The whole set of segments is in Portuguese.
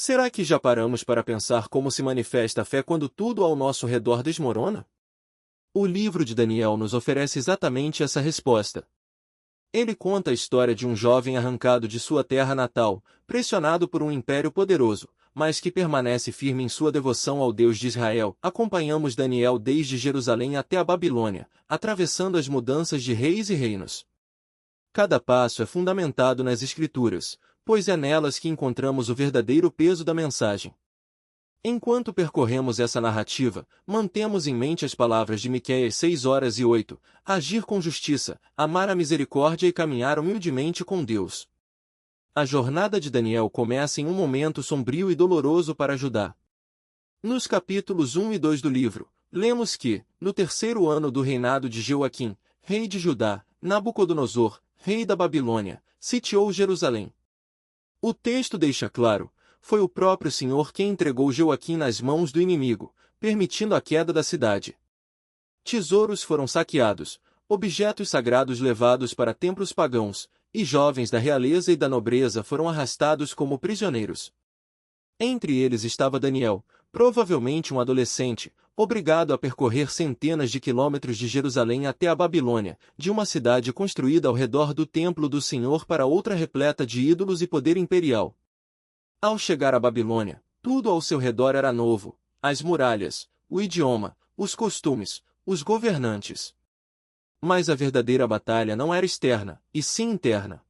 Será que já paramos para pensar como se manifesta a fé quando tudo ao nosso redor desmorona? O livro de Daniel nos oferece exatamente essa resposta. Ele conta a história de um jovem arrancado de sua terra natal, pressionado por um império poderoso, mas que permanece firme em sua devoção ao Deus de Israel. Acompanhamos Daniel desde Jerusalém até a Babilônia, atravessando as mudanças de reis e reinos. Cada passo é fundamentado nas Escrituras, pois é nelas que encontramos o verdadeiro peso da mensagem. Enquanto percorremos essa narrativa, mantemos em mente as palavras de Miqueias 6:8, agir com justiça, amar a misericórdia e caminhar humildemente com Deus. A jornada de Daniel começa em um momento sombrio e doloroso para Judá. Nos capítulos 1 e 2 do livro, lemos que, no terceiro ano do reinado de Jeoaquim, rei de Judá, Nabucodonosor, rei da Babilônia, sitiou Jerusalém. O texto deixa claro: foi o próprio Senhor quem entregou Jeoaquim nas mãos do inimigo, permitindo a queda da cidade. Tesouros foram saqueados, objetos sagrados levados para templos pagãos, e jovens da realeza e da nobreza foram arrastados como prisioneiros. Entre eles estava Daniel, provavelmente um adolescente, obrigado a percorrer centenas de quilômetros de Jerusalém até a Babilônia, de uma cidade construída ao redor do templo do Senhor para outra repleta de ídolos e poder imperial. Ao chegar à Babilônia, tudo ao seu redor era novo: as muralhas, o idioma, os costumes, os governantes. Mas a verdadeira batalha não era externa, e sim interna.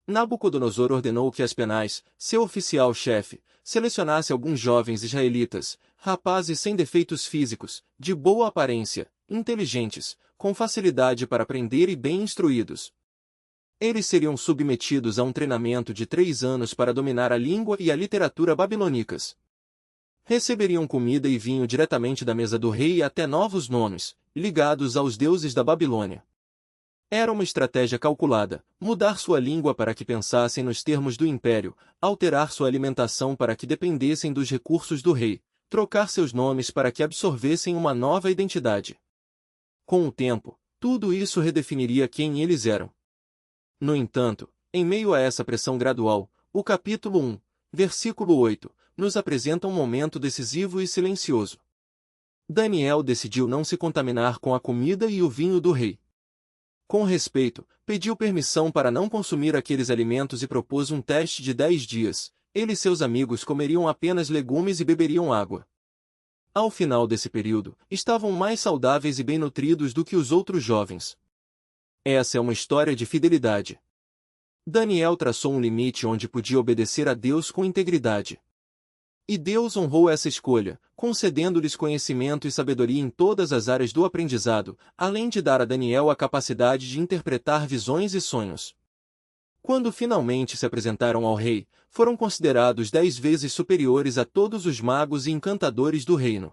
Nabucodonosor ordenou que Aspenaz, seu oficial-chefe, selecionasse alguns jovens israelitas, rapazes sem defeitos físicos, de boa aparência, inteligentes, com facilidade para aprender e bem instruídos. Eles seriam submetidos a um treinamento de 3 anos para dominar a língua e a literatura babilônicas. Receberiam comida e vinho diretamente da mesa do rei e até novos nomes, ligados aos deuses da Babilônia. Era uma estratégia calculada: mudar sua língua para que pensassem nos termos do império, alterar sua alimentação para que dependessem dos recursos do rei, trocar seus nomes para que absorvessem uma nova identidade. Com o tempo, tudo isso redefiniria quem eles eram. No entanto, em meio a essa pressão gradual, o capítulo 1, versículo 8, nos apresenta um momento decisivo e silencioso. Daniel decidiu não se contaminar com a comida e o vinho do rei. Com respeito, pediu permissão para não consumir aqueles alimentos e propôs um teste de 10 dias. Ele e seus amigos comeriam apenas legumes e beberiam água. Ao final desse período, estavam mais saudáveis e bem nutridos do que os outros jovens. Essa é uma história de fidelidade. Daniel traçou um limite onde podia obedecer a Deus com integridade. E Deus honrou essa escolha, concedendo-lhes conhecimento e sabedoria em todas as áreas do aprendizado, além de dar a Daniel a capacidade de interpretar visões e sonhos. Quando finalmente se apresentaram ao rei, foram considerados 10 vezes superiores a todos os magos e encantadores do reino.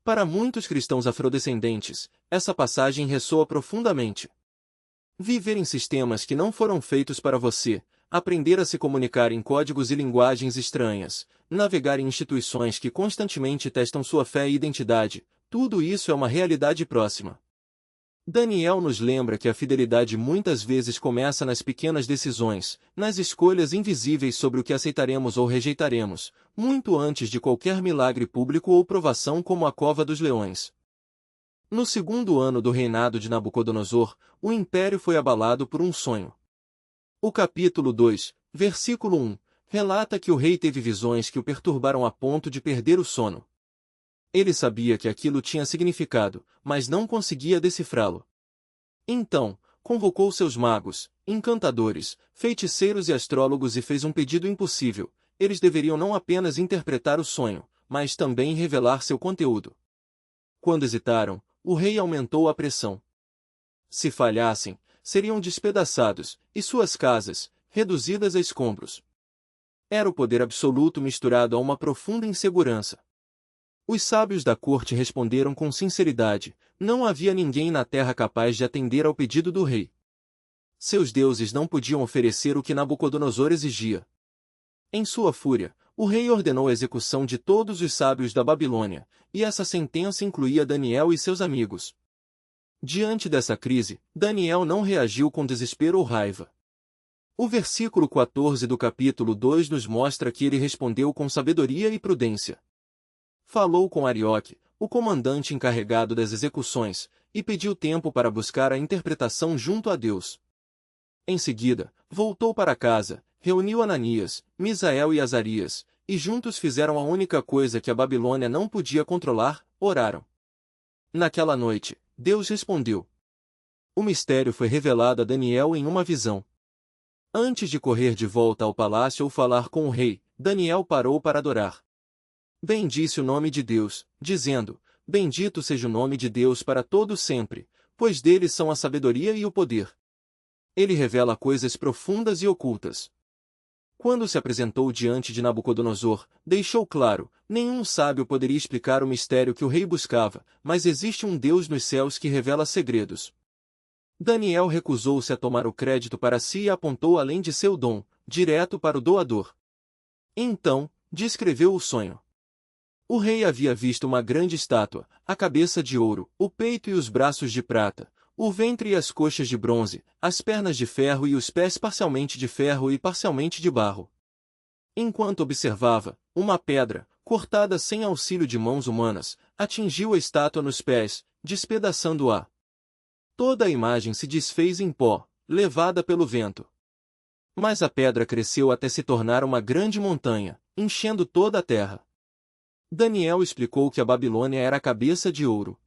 Para muitos cristãos afrodescendentes, essa passagem ressoa profundamente. Viver em sistemas que não foram feitos para você, aprender a se comunicar em códigos e linguagens estranhas, navegar em instituições que constantemente testam sua fé e identidade, tudo isso é uma realidade próxima. Daniel nos lembra que a fidelidade muitas vezes começa nas pequenas decisões, nas escolhas invisíveis sobre o que aceitaremos ou rejeitaremos, muito antes de qualquer milagre público ou provação como a cova dos leões. No segundo ano do reinado de Nabucodonosor, o império foi abalado por um sonho. O capítulo 2, versículo 1, relata que o rei teve visões que o perturbaram a ponto de perder o sono. Ele sabia que aquilo tinha significado, mas não conseguia decifrá-lo. Então, convocou seus magos, encantadores, feiticeiros e astrólogos e fez um pedido impossível: eles deveriam não apenas interpretar o sonho, mas também revelar seu conteúdo. Quando hesitaram, o rei aumentou a pressão. Se falhassem, seriam despedaçados, e suas casas, reduzidas a escombros. Era o poder absoluto misturado a uma profunda insegurança. Os sábios da corte responderam com sinceridade: não havia ninguém na terra capaz de atender ao pedido do rei. Seus deuses não podiam oferecer o que Nabucodonosor exigia. Em sua fúria, o rei ordenou a execução de todos os sábios da Babilônia, e essa sentença incluía Daniel e seus amigos. Diante dessa crise, Daniel não reagiu com desespero ou raiva. O versículo 14 do capítulo 2 nos mostra que ele respondeu com sabedoria e prudência. Falou com Arioque, o comandante encarregado das execuções, e pediu tempo para buscar a interpretação junto a Deus. Em seguida, voltou para casa, reuniu Ananias, Misael e Azarias, e juntos fizeram a única coisa que a Babilônia não podia controlar: oraram. Naquela noite, Deus respondeu. O mistério foi revelado a Daniel em uma visão. Antes de correr de volta ao palácio ou falar com o rei, Daniel parou para adorar. Bendisse o nome de Deus, dizendo: Bendito seja o nome de Deus para todo sempre, pois dele são a sabedoria e o poder. Ele revela coisas profundas e ocultas. Quando se apresentou diante de Nabucodonosor, deixou claro: nenhum sábio poderia explicar o mistério que o rei buscava, mas existe um Deus nos céus que revela segredos. Daniel recusou-se a tomar o crédito para si e apontou além de seu dom, direto para o doador. Então, descreveu o sonho. O rei havia visto uma grande estátua, a cabeça de ouro, o peito e os braços de prata, o ventre e as coxas de bronze, as pernas de ferro e os pés parcialmente de ferro e parcialmente de barro. Enquanto observava, uma pedra, cortada sem auxílio de mãos humanas, atingiu a estátua nos pés, despedaçando-a. Toda a imagem se desfez em pó, levada pelo vento. Mas a pedra cresceu até se tornar uma grande montanha, enchendo toda a terra. Daniel explicou que a Babilônia era a cabeça de ouro.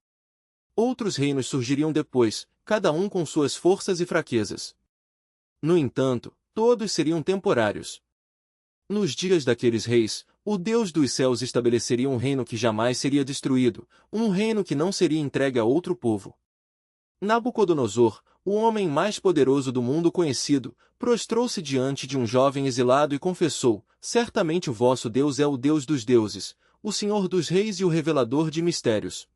Outros reinos surgiriam depois, cada um com suas forças e fraquezas. No entanto, todos seriam temporários. Nos dias daqueles reis, o Deus dos céus estabeleceria um reino que jamais seria destruído, um reino que não seria entregue a outro povo. Nabucodonosor, o homem mais poderoso do mundo conhecido, prostrou-se diante de um jovem exilado e confessou: Certamente o vosso Deus é o Deus dos deuses, o Senhor dos reis e o revelador de mistérios.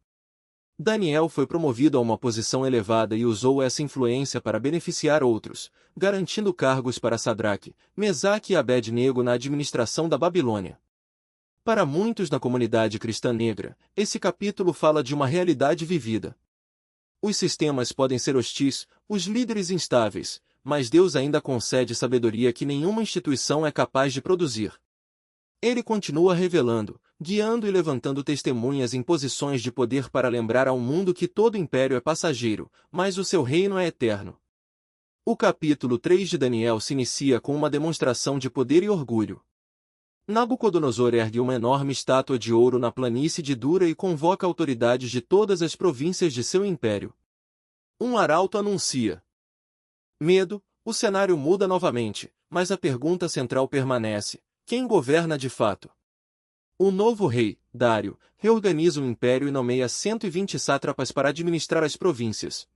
Daniel foi promovido a uma posição elevada e usou essa influência para beneficiar outros, garantindo cargos para Sadraque, Mesaque e Abed-nego na administração da Babilônia. Para muitos na comunidade cristã negra, esse capítulo fala de uma realidade vivida. Os sistemas podem ser hostis, os líderes instáveis, mas Deus ainda concede sabedoria que nenhuma instituição é capaz de produzir. Ele continua revelando, guiando e levantando testemunhas em posições de poder para lembrar ao mundo que todo império é passageiro, mas o seu reino é eterno. O capítulo 3 de Daniel se inicia com uma demonstração de poder e orgulho. Nabucodonosor ergue uma enorme estátua de ouro na planície de Dura e convoca autoridades de todas as províncias de seu império. Um arauto anuncia medo. O cenário muda novamente, mas a pergunta central permanece: quem governa de fato? O novo rei, Dário, reorganiza o império e nomeia 120 sátrapas para administrar as províncias.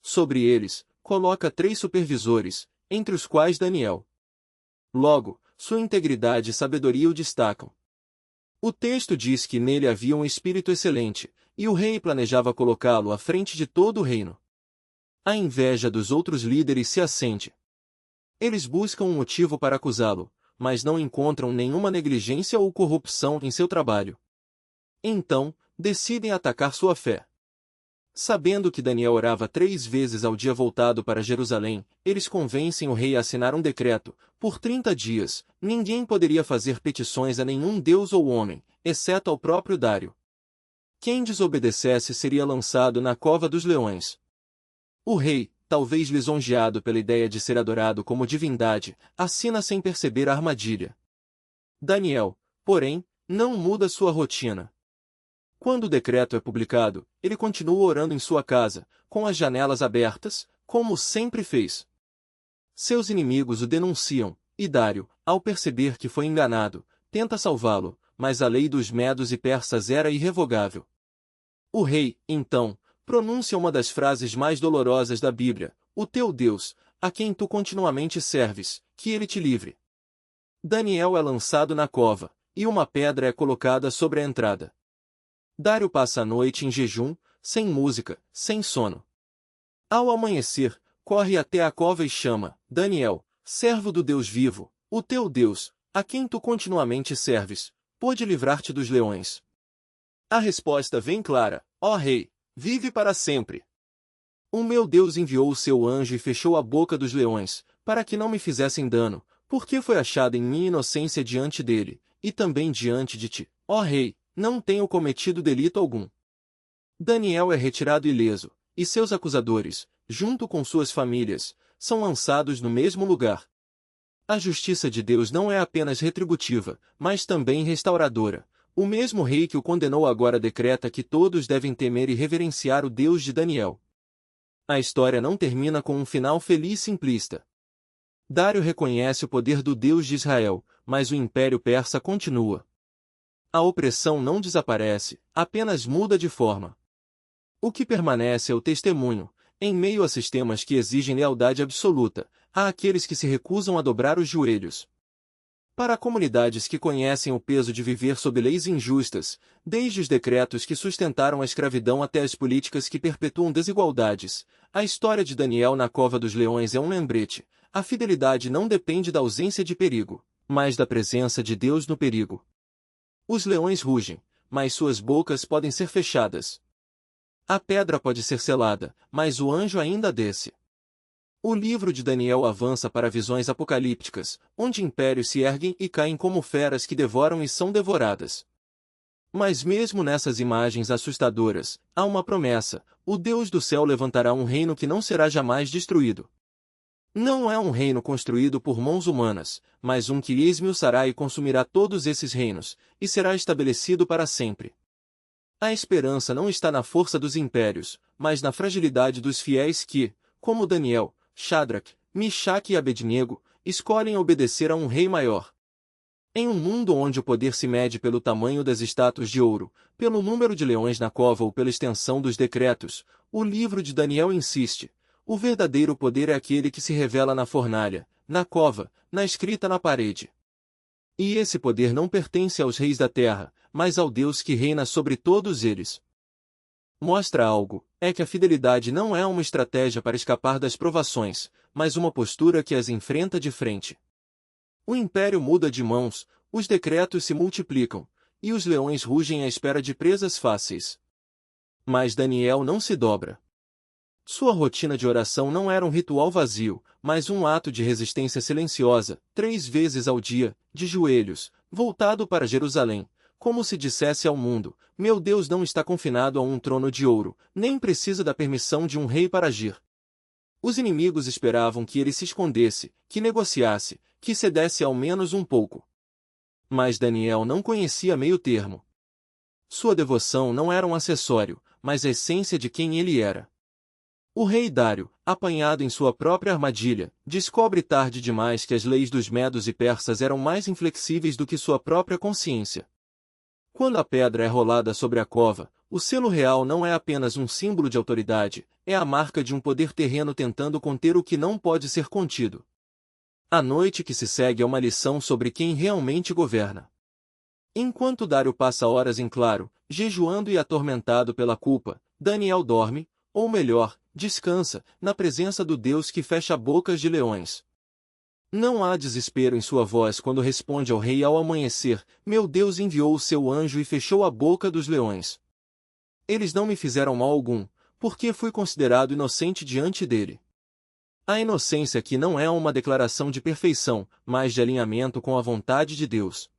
Sobre eles, coloca 3 supervisores, entre os quais Daniel. Logo, sua integridade e sabedoria o destacam. O texto diz que nele havia um espírito excelente, e o rei planejava colocá-lo à frente de todo o reino. A inveja dos outros líderes se acende. Eles buscam um motivo para acusá-lo, mas não encontram nenhuma negligência ou corrupção em seu trabalho. Então, decidem atacar sua fé. Sabendo que Daniel orava 3 vezes ao dia voltado para Jerusalém, eles convencem o rei a assinar um decreto: por 30 dias, ninguém poderia fazer petições a nenhum deus ou homem, exceto ao próprio Dário. Quem desobedecesse seria lançado na cova dos leões. O rei, talvez lisonjeado pela ideia de ser adorado como divindade, assina sem perceber a armadilha. Daniel, porém, não muda sua rotina. Quando o decreto é publicado, ele continua orando em sua casa, com as janelas abertas, como sempre fez. Seus inimigos o denunciam, e Dário, ao perceber que foi enganado, tenta salvá-lo, mas a lei dos medos e persas era irrevogável. O rei, então, pronuncia uma das frases mais dolorosas da Bíblia: o teu Deus, a quem tu continuamente serves, que ele te livre. Daniel é lançado na cova, e uma pedra é colocada sobre a entrada. Dário passa a noite em jejum, sem música, sem sono. Ao amanhecer, corre até a cova e chama: Daniel, servo do Deus vivo, o teu Deus, a quem tu continuamente serves, pode livrar-te dos leões. A resposta vem clara: ó rei, vive para sempre. O meu Deus enviou o seu anjo e fechou a boca dos leões, para que não me fizessem dano, porque foi achada em minha inocência diante dele, e também diante de ti, ó rei, não tenho cometido delito algum. Daniel é retirado ileso, e seus acusadores, junto com suas famílias, são lançados no mesmo lugar. A justiça de Deus não é apenas retributiva, mas também restauradora. O mesmo rei que o condenou agora decreta que todos devem temer e reverenciar o Deus de Daniel. A história não termina com um final feliz e simplista. Dário reconhece o poder do Deus de Israel, mas o Império Persa continua. A opressão não desaparece, apenas muda de forma. O que permanece é o testemunho, em meio a sistemas que exigem lealdade absoluta, há aqueles que se recusam a dobrar os joelhos. Para comunidades que conhecem o peso de viver sob leis injustas, desde os decretos que sustentaram a escravidão até as políticas que perpetuam desigualdades, a história de Daniel na cova dos leões é um lembrete. A fidelidade não depende da ausência de perigo, mas da presença de Deus no perigo. Os leões rugem, mas suas bocas podem ser fechadas. A pedra pode ser selada, mas o anjo ainda desce. O livro de Daniel avança para visões apocalípticas, onde impérios se erguem e caem como feras que devoram e são devoradas. Mas mesmo nessas imagens assustadoras, há uma promessa: o Deus do céu levantará um reino que não será jamais destruído. Não é um reino construído por mãos humanas, mas um que esmiuçará e consumirá todos esses reinos, e será estabelecido para sempre. A esperança não está na força dos impérios, mas na fragilidade dos fiéis que, como Daniel, Shadraque, Michaque e Abednego, escolhem obedecer a um rei maior. Em um mundo onde o poder se mede pelo tamanho das estátuas de ouro, pelo número de leões na cova ou pela extensão dos decretos, o livro de Daniel insiste: o verdadeiro poder é aquele que se revela na fornalha, na cova, na escrita na parede. E esse poder não pertence aos reis da terra, mas ao Deus que reina sobre todos eles. Mostra algo, é que a fidelidade não é uma estratégia para escapar das provações, mas uma postura que as enfrenta de frente. O império muda de mãos, os decretos se multiplicam, e os leões rugem à espera de presas fáceis. Mas Daniel não se dobra. Sua rotina de oração não era um ritual vazio, mas um ato de resistência silenciosa, 3 vezes ao dia, de joelhos, voltado para Jerusalém, como se dissesse ao mundo: meu Deus não está confinado a um trono de ouro, nem precisa da permissão de um rei para agir. Os inimigos esperavam que ele se escondesse, que negociasse, que cedesse ao menos um pouco. Mas Daniel não conhecia meio termo. Sua devoção não era um acessório, mas a essência de quem ele era. O rei Dário, apanhado em sua própria armadilha, descobre tarde demais que as leis dos medos e persas eram mais inflexíveis do que sua própria consciência. Quando a pedra é rolada sobre a cova, o selo real não é apenas um símbolo de autoridade, é a marca de um poder terreno tentando conter o que não pode ser contido. A noite que se segue é uma lição sobre quem realmente governa. Enquanto Dário passa horas em claro, jejuando e atormentado pela culpa, Daniel dorme, ou melhor, descansa, na presença do Deus que fecha bocas de leões. Não há desespero em sua voz quando responde ao rei ao amanhecer: meu Deus enviou o seu anjo e fechou a boca dos leões. Eles não me fizeram mal algum, porque fui considerado inocente diante dele. A inocência aqui não é uma declaração de perfeição, mas de alinhamento com a vontade de Deus.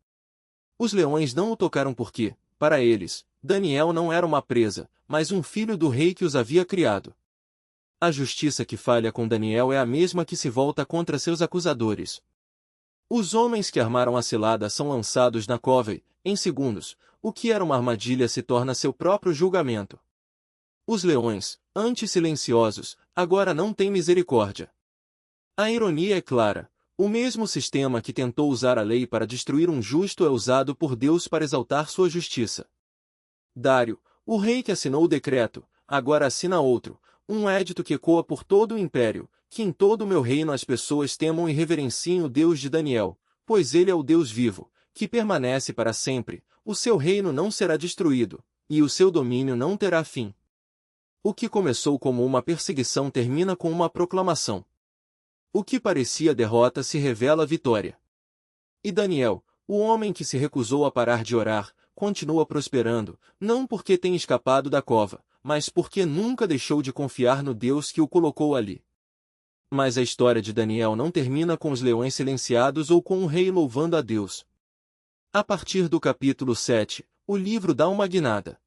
Os leões não o tocaram porque, para eles, Daniel não era uma presa, mas um filho do rei que os havia criado. A justiça que falha com Daniel é a mesma que se volta contra seus acusadores. Os homens que armaram a cilada são lançados na cova e, em segundos, o que era uma armadilha se torna seu próprio julgamento. Os leões, antes silenciosos, agora não têm misericórdia. A ironia é clara: o mesmo sistema que tentou usar a lei para destruir um justo é usado por Deus para exaltar sua justiça. Dário, o rei que assinou o decreto, agora assina outro, um édito que ecoa por todo o império: que em todo o meu reino as pessoas temam e reverenciem o Deus de Daniel, pois ele é o Deus vivo, que permanece para sempre, o seu reino não será destruído, e o seu domínio não terá fim. O que começou como uma perseguição termina com uma proclamação. O que parecia derrota se revela vitória. E Daniel, o homem que se recusou a parar de orar, continua prosperando, não porque tenha escapado da cova, mas porque nunca deixou de confiar no Deus que o colocou ali. Mas a história de Daniel não termina com os leões silenciados ou com o rei louvando a Deus. A partir do capítulo 7, o livro dá uma guinada.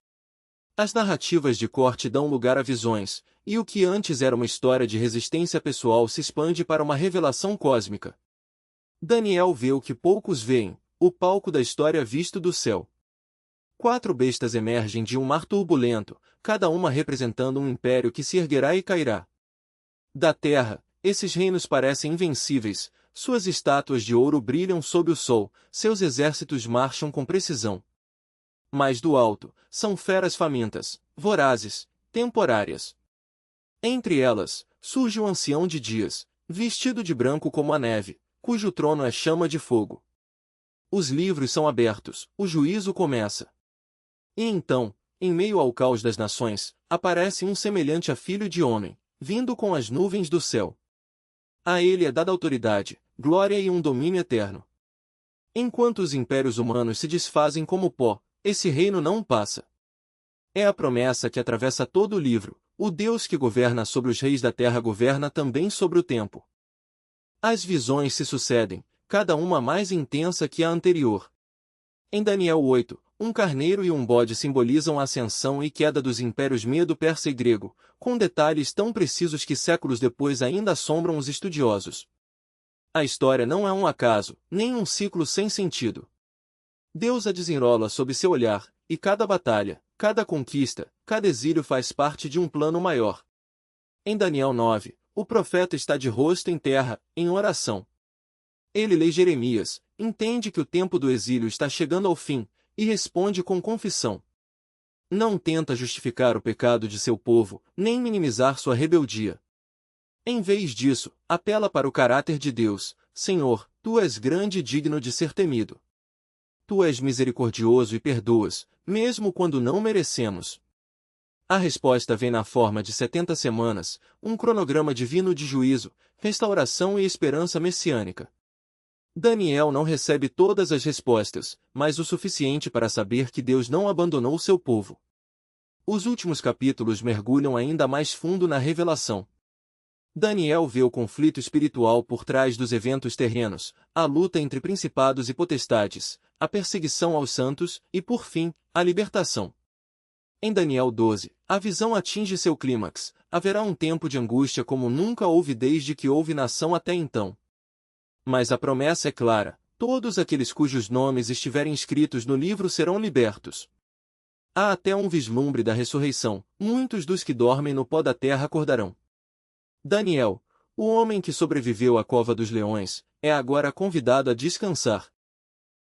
As narrativas de corte dão lugar a visões, e o que antes era uma história de resistência pessoal se expande para uma revelação cósmica. Daniel vê o que poucos veem, o palco da história visto do céu. 4 bestas emergem de um mar turbulento, cada uma representando um império que se erguerá e cairá. Da terra, esses reinos parecem invencíveis, suas estátuas de ouro brilham sob o sol, seus exércitos marcham com precisão. Mas do alto, são feras famintas, vorazes, temporárias. Entre elas, surge o ancião de dias, vestido de branco como a neve, cujo trono é chama de fogo. Os livros são abertos, o juízo começa. E então, em meio ao caos das nações, aparece um semelhante a filho de homem, vindo com as nuvens do céu. A ele é dada autoridade, glória e um domínio eterno. Enquanto os impérios humanos se desfazem como pó, esse reino não passa. É a promessa que atravessa todo o livro, o Deus que governa sobre os reis da terra governa também sobre o tempo. As visões se sucedem, cada uma mais intensa que a anterior. Em Daniel 8, um carneiro e um bode simbolizam a ascensão e queda dos impérios medo, persa e grego, com detalhes tão precisos que séculos depois ainda assombram os estudiosos. A história não é um acaso, nem um ciclo sem sentido. Deus a desenrola sob seu olhar, e cada batalha, cada conquista, cada exílio faz parte de um plano maior. Em Daniel 9, o profeta está de rosto em terra, em oração. Ele lê Jeremias, entende que o tempo do exílio está chegando ao fim, e responde com confissão. Não tenta justificar o pecado de seu povo, nem minimizar sua rebeldia. Em vez disso, apela para o caráter de Deus: Senhor, Tu és grande e digno de ser temido. Tu és misericordioso e perdoas, mesmo quando não merecemos. A resposta vem na forma de 70 semanas, um cronograma divino de juízo, restauração e esperança messiânica. Daniel não recebe todas as respostas, mas o suficiente para saber que Deus não abandonou seu povo. Os últimos capítulos mergulham ainda mais fundo na revelação. Daniel vê o conflito espiritual por trás dos eventos terrenos, a luta entre principados e potestades, a perseguição aos santos e, por fim, a libertação. Em Daniel 12, a visão atinge seu clímax: haverá um tempo de angústia como nunca houve desde que houve nação até então. Mas a promessa é clara: todos aqueles cujos nomes estiverem escritos no livro serão libertos. Há até um vislumbre da ressurreição: muitos dos que dormem no pó da terra acordarão. Daniel, o homem que sobreviveu à cova dos leões, é agora convidado a descansar.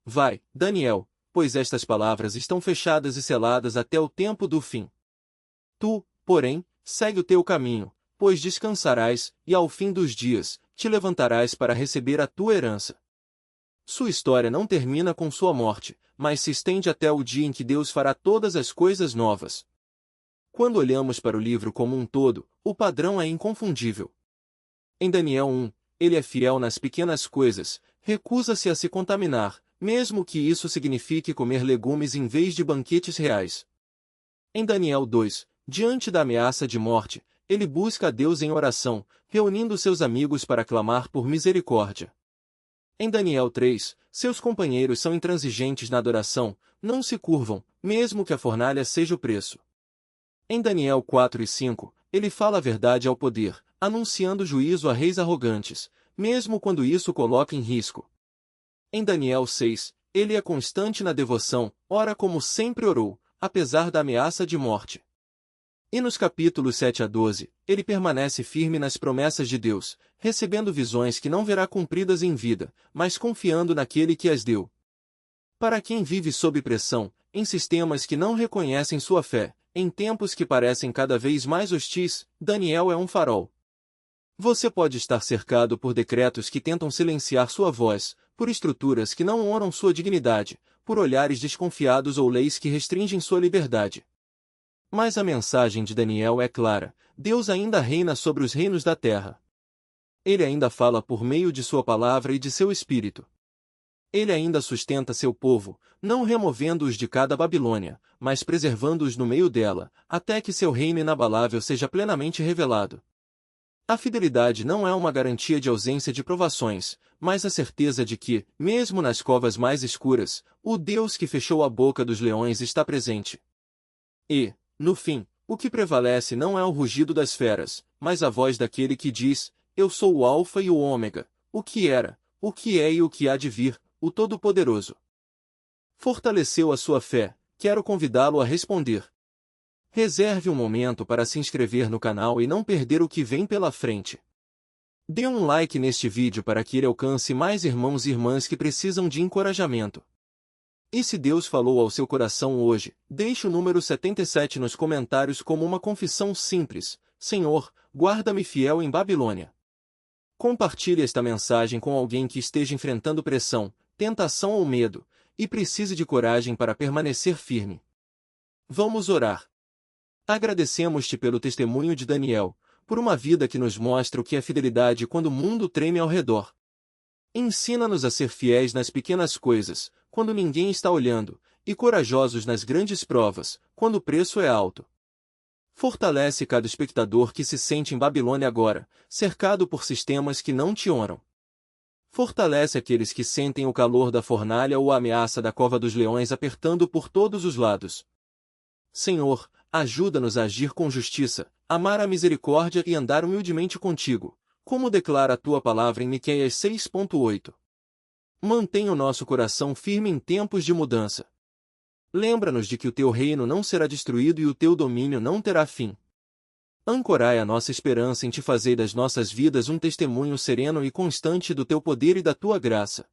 Vai, Daniel, pois estas palavras estão fechadas e seladas até o tempo do fim. Tu, porém, segue o teu caminho, pois descansarás, e ao fim dos dias, te levantarás para receber a tua herança. Sua história não termina com sua morte, mas se estende até o dia em que Deus fará todas as coisas novas. Quando olhamos para o livro como um todo, o padrão é inconfundível. Em Daniel 1, ele é fiel nas pequenas coisas, recusa-se a se contaminar, mesmo que isso signifique comer legumes em vez de banquetes reais. Em Daniel 2, diante da ameaça de morte, ele busca a Deus em oração, reunindo seus amigos para clamar por misericórdia. Em Daniel 3, seus companheiros são intransigentes na adoração, não se curvam, mesmo que a fornalha seja o preço. Em Daniel 4 e 5, ele fala a verdade ao poder, anunciando juízo a reis arrogantes, mesmo quando isso coloca em risco. Em Daniel 6, ele é constante na devoção, ora como sempre orou, apesar da ameaça de morte. E nos capítulos 7 a 12, ele permanece firme nas promessas de Deus, recebendo visões que não verá cumpridas em vida, mas confiando naquele que as deu. Para quem vive sob pressão, em sistemas que não reconhecem sua fé, em tempos que parecem cada vez mais hostis, Daniel é um farol. Você pode estar cercado por decretos que tentam silenciar sua voz, por estruturas que não honram sua dignidade, por olhares desconfiados ou leis que restringem sua liberdade. Mas a mensagem de Daniel é clara: Deus ainda reina sobre os reinos da terra. Ele ainda fala por meio de sua palavra e de seu espírito. Ele ainda sustenta seu povo, não removendo-os de cada Babilônia, mas preservando-os no meio dela, até que seu reino inabalável seja plenamente revelado. A fidelidade não é uma garantia de ausência de provações, mas a certeza de que, mesmo nas covas mais escuras, o Deus que fechou a boca dos leões está presente. E, no fim, o que prevalece não é o rugido das feras, mas a voz daquele que diz: Eu sou o Alfa e o Ômega, o que era, o que é e o que há de vir, o Todo-Poderoso. Fortaleceu a sua fé? Quero convidá-lo a responder. Reserve um momento para se inscrever no canal e não perder o que vem pela frente. Dê um like neste vídeo para que ele alcance mais irmãos e irmãs que precisam de encorajamento. E se Deus falou ao seu coração hoje, deixe o número 77 nos comentários como uma confissão simples: Senhor, guarda-me fiel em Babilônia. Compartilhe esta mensagem com alguém que esteja enfrentando pressão, tentação ou medo, e precise de coragem para permanecer firme. Vamos orar. Agradecemos-te pelo testemunho de Daniel, por uma vida que nos mostra o que é fidelidade quando o mundo treme ao redor. Ensina-nos a ser fiéis nas pequenas coisas, quando ninguém está olhando, e corajosos nas grandes provas, quando o preço é alto. Fortalece cada espectador que se sente em Babilônia agora, cercado por sistemas que não te honram. Fortalece aqueles que sentem o calor da fornalha ou a ameaça da cova dos leões apertando por todos os lados. Senhor, ajuda-nos a agir com justiça, amar a misericórdia e andar humildemente contigo, como declara a tua palavra em Miqueias 6:8. Mantenha o nosso coração firme em tempos de mudança. Lembra-nos de que o teu reino não será destruído e o teu domínio não terá fim. Ancorai a nossa esperança em te fazer das nossas vidas um testemunho sereno e constante do teu poder e da tua graça.